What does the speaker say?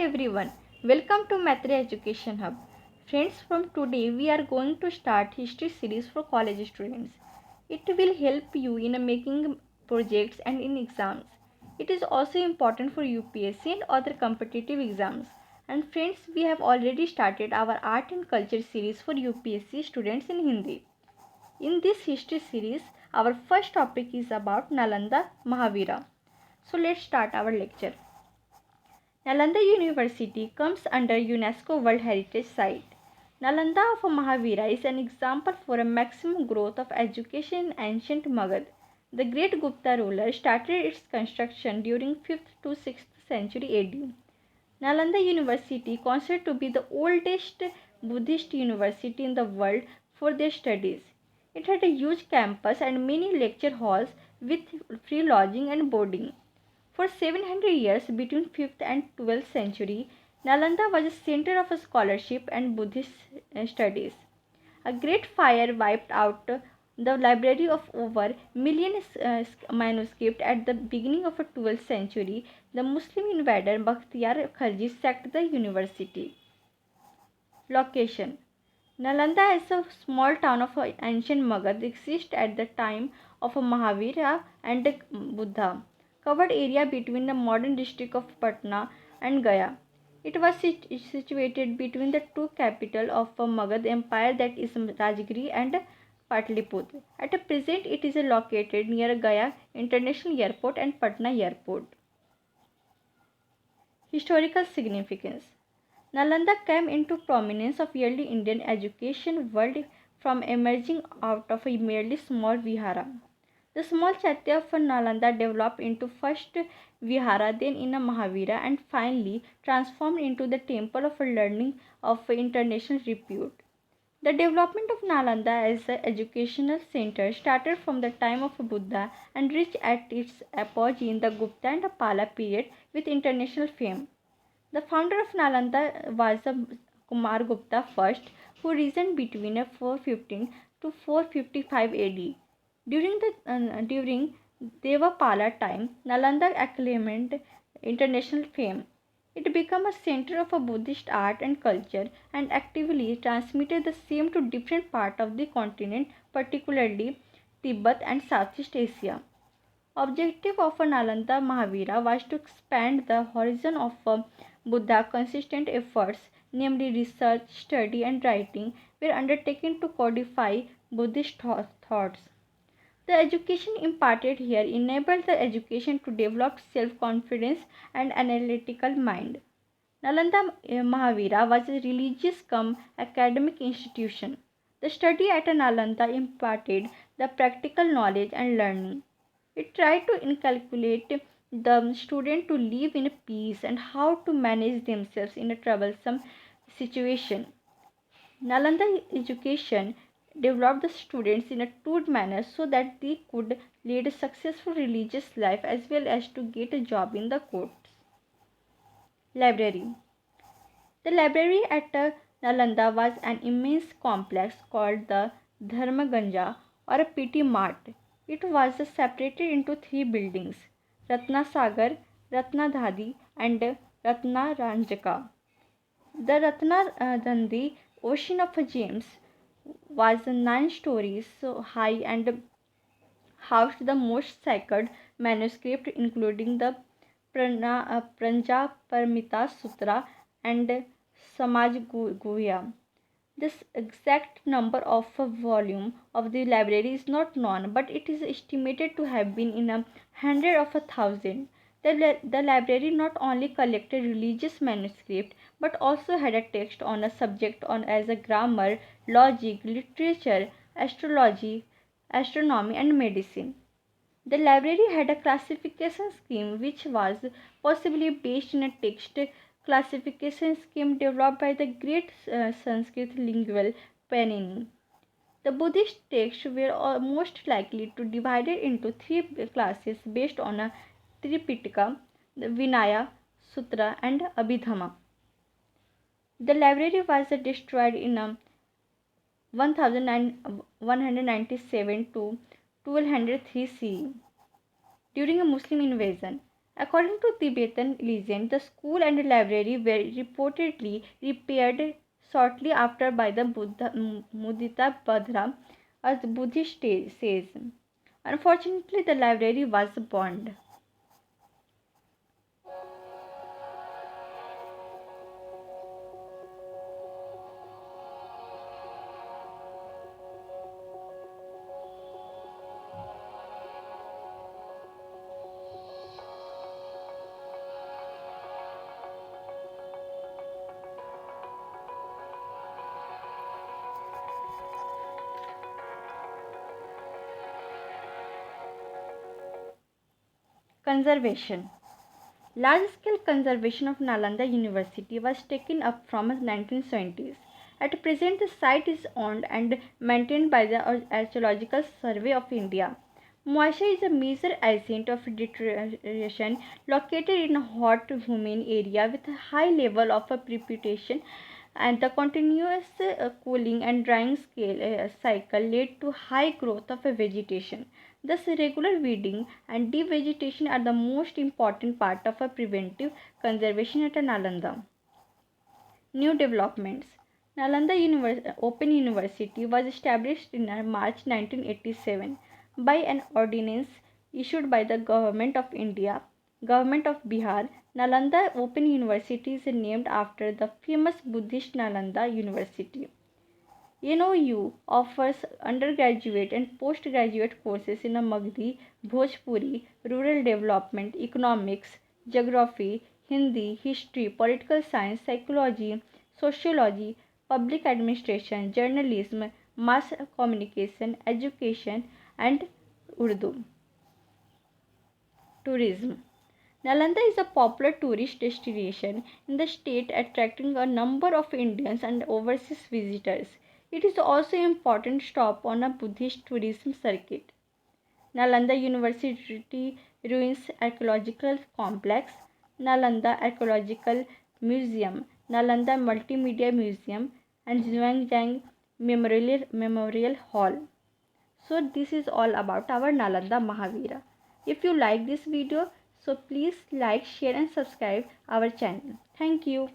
everyone, welcome to Maitre Education Hub. Friends, from today we are going to start history series for college students. It will help you in making projects and in exams. It is also important for UPSC and other competitive exams. And friends, we have already started our art and culture series for UPSC students in Hindi. In this history series, our first topic is about Nalanda Mahavira. So let's start our lecture. Nalanda University comes under UNESCO World Heritage Site. Nalanda of Mahavira is an example for a maximum growth of education in ancient Magad. The great Gupta ruler started its construction during 5th to 6th century AD. Nalanda University considered to be the oldest Buddhist university in the world for their studies. It had a huge campus and many lecture halls with free lodging and boarding. For 700 years, between 5th and 12th century, Nalanda was a center of scholarship and Buddhist studies. A great fire wiped out the library of over million manuscripts at the beginning of the 12th century. The Muslim invader Bakhtiyar Khalji sacked the university. Location: Nalanda is a small town of ancient Magad existed at the time of Mahavira and Buddha. Covered area between the modern district of Patna and Gaya. It was situated between the two capitals of Magad Empire, that is Rajgiri and Patliputra. At present, it is located near Gaya International Airport and Patna Airport. Historical significance: Nalanda came into prominence of early Indian education world from emerging out of a merely small vihara. The small chaitya of Nalanda developed into first vihara, then in a Mahavira, and finally transformed into the temple of learning of international repute. The development of Nalanda as an educational center started from the time of Buddha and reached at its apogee in the Gupta and Pala period with international fame. The founder of Nalanda was Kumar Gupta I, who reigned between 415 to 455 AD. During Devapala time, Nalanda acclaimed international fame. It became a center of a Buddhist art and culture and actively transmitted the same to different parts of the continent, particularly Tibet and Southeast Asia. Objective of Nalanda Mahavira was to expand the horizon of Buddha's consistent efforts, namely research, study, and writing, were undertaken to codify Buddhist thoughts. The education imparted here enabled the education to develop self-confidence and analytical mind. Nalanda Mahavira was a religious come academic institution. The study at Nalanda imparted the practical knowledge and learning. It tried to inculcate the student to live in peace and how to manage themselves in a troublesome situation. Nalanda education developed the students in a two manner so that they could lead a successful religious life as well as to get a job in the courts. Library: the library at Nalanda was an immense complex called the Dharmaganja or a PT Mart. It was separated into three buildings: Ratna Sagar, Ratnadhadi, and Ratnaranjaka. The Ratnadhandi, Ocean of Gems, was 9 stories high and housed the most sacred manuscript, including the Pranjaparamita Sutra and Samaj Guhya. This exact number of volume of the library is not known, but it is estimated to have been in a hundred of a thousand. The library not only collected religious manuscript but also had a text on a subject on as a grammar, logic, literature, astrology, astronomy, and medicine. The library had a classification scheme which was possibly based in a text classification scheme developed by the great Sanskrit linguist Panini. The Buddhist texts were most likely to divided into three classes based on a Tripitaka, the Vinaya, Sutra, and Abhidhamma. The library was destroyed in 1197 to 1203 CE during a Muslim invasion. According to Tibetan legend, the school and library were reportedly repaired shortly after by the Mudita Badra, as Buddhist says. Unfortunately, the library was burned. Conservation. Large-scale conservation of Nalanda University was taken up from the 1970s. At present, the site is owned and maintained by the Archaeological Survey of India. Moisha is a major agent of deterioration located in a hot, humid area with a high level of precipitation, and the continuous cooling and drying cycle led to high growth of vegetation. Thus, regular weeding and devegetation are the most important part of a preventive conservation at Nalanda. New developments. Nalanda Open University was established in March 1987 by an ordinance issued by the Government of India, Government of Bihar. Nalanda Open University is named after the famous Buddhist Nalanda University. NOU offers undergraduate and postgraduate courses in Magdi, Bhojpuri, rural development, economics, geography, Hindi, history, political science, psychology, sociology, public administration, journalism, mass communication, education, and Urdu. Tourism. Nalanda is a popular tourist destination in the state, attracting a number of Indians and overseas visitors. It is also an important stop on a Buddhist tourism circuit. Nalanda University Ruins Archaeological Complex, Nalanda Archaeological Museum, Nalanda Multimedia Museum, and Zhuangjiang Memorial Hall. So this is all about our Nalanda Mahavira. If you like this video, so please like, share and subscribe our channel. Thank you.